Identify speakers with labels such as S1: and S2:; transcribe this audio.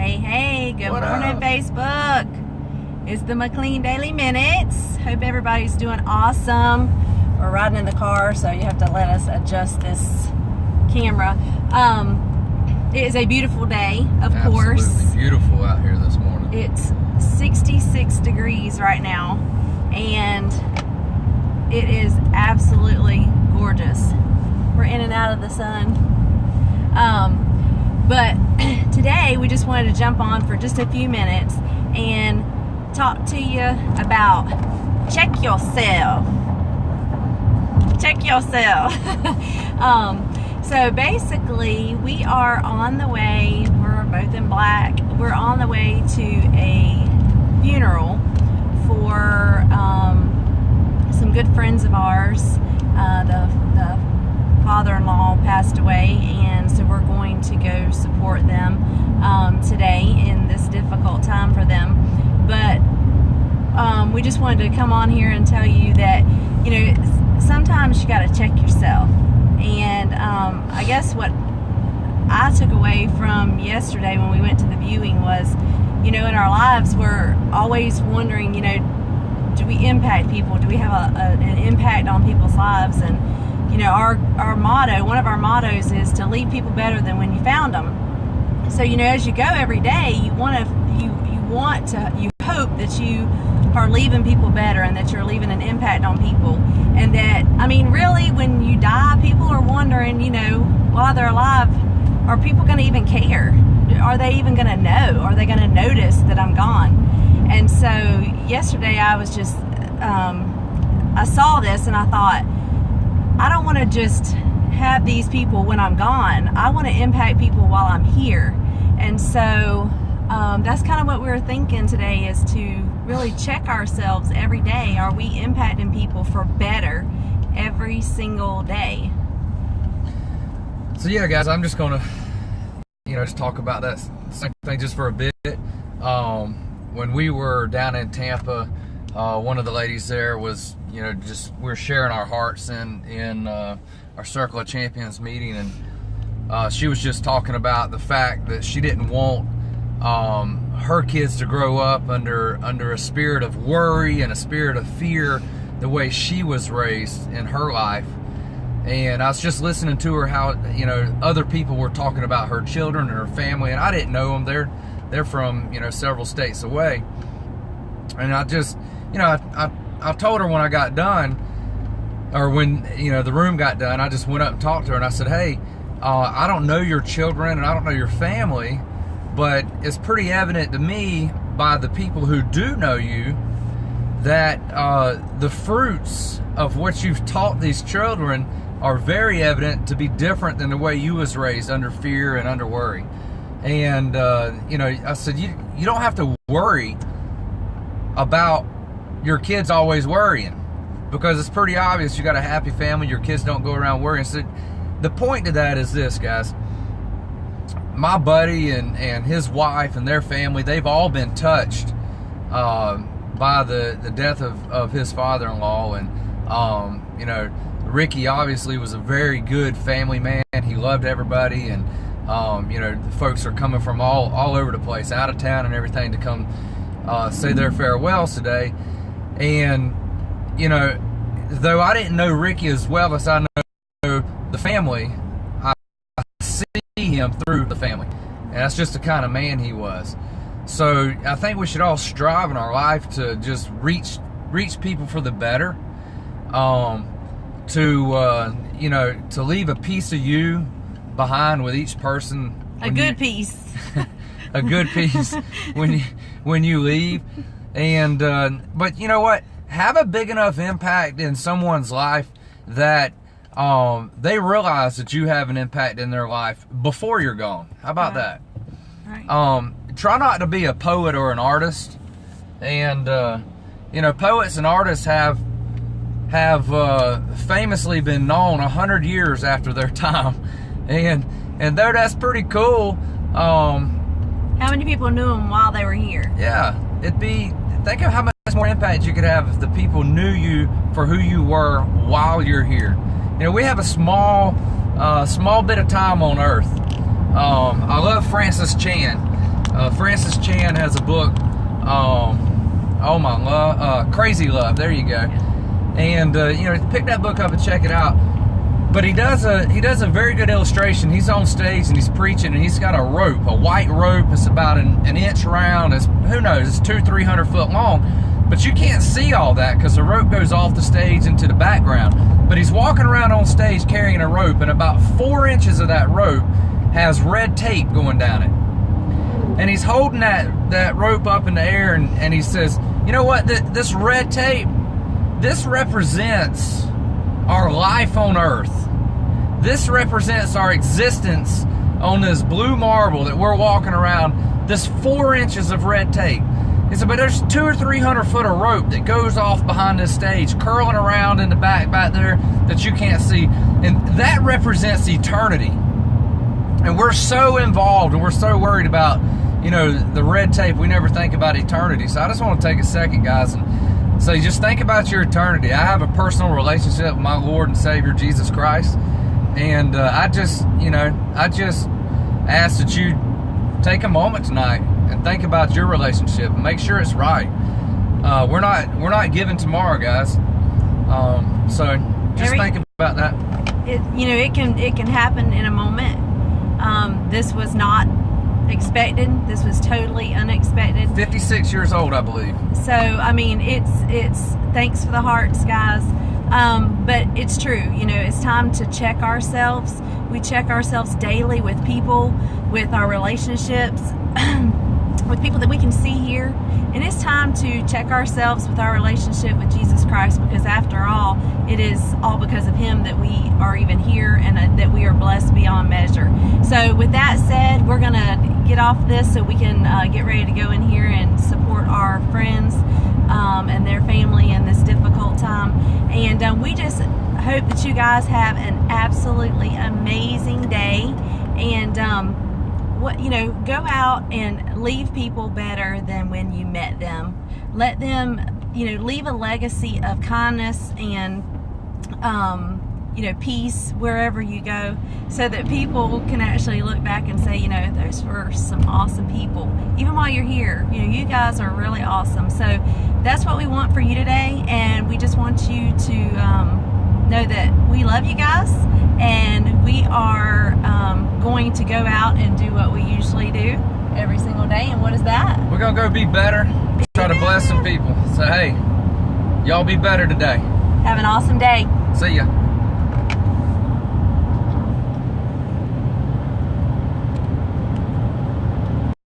S1: Hey, good morning, Facebook. It's the Mclean Daily Minutes. Hope everybody's doing awesome. We're riding in the car, so you have to let us adjust this camera. It is a beautiful day, of course.
S2: Absolutely beautiful out here this morning.
S1: It's 66 degrees right now, and it is absolutely gorgeous. We're in and out of the sun. But today we just wanted to jump on for just a few minutes and talk to you about check yourself. Check yourself. So basically we are on the way, we're both in black, we're on the way to a funeral for some good friends of ours. The father-in-law passed away, and so we're going to go support them today in this difficult time for them. But we just wanted to come on here and tell you that, you know, sometimes you got to check yourself. And I guess what I took away from yesterday when we went to the viewing was, you know, in our lives we're always wondering, you know, do we impact people? Do we have an impact on people's lives? And you know, our motto, one of our mottos is to leave people better than when you found them. So, you know, as you go every day, you hope that you are leaving people better and that you're leaving an impact on people. And that, I mean, really, when you die, people are wondering, you know, while they're alive, are people going to even care? Are they even going to know? Are they going to notice that I'm gone? And so yesterday I was just, I saw this and I thought, I don't want to just have these people when I'm gone. I want to impact people while I'm here. And so that's kind of what we were thinking today, is to really check ourselves every day. Are we impacting people for better every single day?
S2: So yeah, guys, I'm just going to, you know, just talk about that same thing just for a bit. When we were down in Tampa, one of the ladies there was, you know, just we're sharing our hearts in our Circle of Champions meeting, and she was just talking about the fact that she didn't want her kids to grow up under a spirit of worry and a spirit of fear the way she was raised in her life. And I was just listening to her how, you know, other people were talking about her children and her family, and I didn't know them. They're from, you know, several states away. And I just, you know, I told her when I got done, or when, you know, the room got done, I just went up and talked to her and I said, hey, I don't know your children and I don't know your family, but it's pretty evident to me by the people who do know you that the fruits of what you've taught these children are very evident to be different than the way you was raised, under fear and under worry. And, you know, I said, you don't have to worry about your kids always worrying, because it's pretty obvious you got a happy family. Your kids don't go around worrying. So the point to that is this, guys. My buddy and his wife and their family, they've all been touched by the death of his father-in-law. And you know, Ricky obviously was a very good family man. He loved everybody, and you know, the folks are coming from all over the place, out of town and everything, to come say their farewells today. And, you know, though I didn't know Ricky as well as I know the family, I see him through the family. And that's just the kind of man he was. So I think we should all strive in our life to just reach people for the better. You know, to leave a piece of you behind with each person.
S1: A good piece.
S2: A good piece when you leave. And but you know what? Have a big enough impact in someone's life that they realize that you have an impact in their life before you're gone. How about that? Right. Try not to be a poet or an artist. And you know, poets and artists have famously been known 100 years after their time, and though that's pretty cool. How
S1: many people knew them while they were here? Yeah,
S2: think of how much more impact you could have if the people knew you for who you were while you're here. You know, we have a small bit of time on earth. I love Francis Chan. Francis Chan has a book, Oh My Love, Crazy Love. There you go. And pick that book up and check it out. But he does a very good illustration. He's on stage and he's preaching, and he's got a rope, a white rope. It's about an inch round. It's, who knows, it's 200-300 foot long. But you can't see all that because the rope goes off the stage into the background. But he's walking around on stage carrying a rope, and about 4 inches of that rope has red tape going down it. And he's holding that rope up in the air, and he says, you know what, this red tape, this represents our life on earth. This represents our existence on this blue marble that we're walking around, this 4 inches of red tape. He said, but there's 200 or 300 foot of rope that goes off behind this stage, curling around in the back there that you can't see. And that represents eternity. And we're so involved and we're so worried about, the red tape, we never think about eternity. So I just want to take a second, guys, and say, just think about your eternity. I have a personal relationship with my Lord and Savior, Jesus Christ. And I just ask that you take a moment tonight and think about your relationship and make sure it's right. We're not giving tomorrow, guys. So just think about that.
S1: It can happen in a moment. This was not expected. This was totally unexpected.
S2: 56 years old, I believe.
S1: So I mean, it's thanks for the hearts, guys. But it's true. It's time to check ourselves. We check ourselves daily with people, with our relationships, with people that we can see here. And it's time to check ourselves with our relationship with Jesus Christ, because after all, it is all because of Him that we are even here, and that we are blessed beyond measure. So with that said, we're going to get off this so we can get ready to go in here and support our friends and their family in this difficult time. And we just hope that you guys have an absolutely amazing day. And go out and leave people better than when you met them. Let them, leave a legacy of kindness and, peace wherever you go, so that people can actually look back and say, those were some awesome people. Even while you're here, you guys are really awesome. So that's what we want for you today. And we just want you to know that we love you guys, and we are going to go out and do what we usually do every single day. And what is that?
S2: We're going to go be better, try to bless some people. So, hey, y'all be better today.
S1: Have an awesome day.
S2: See ya.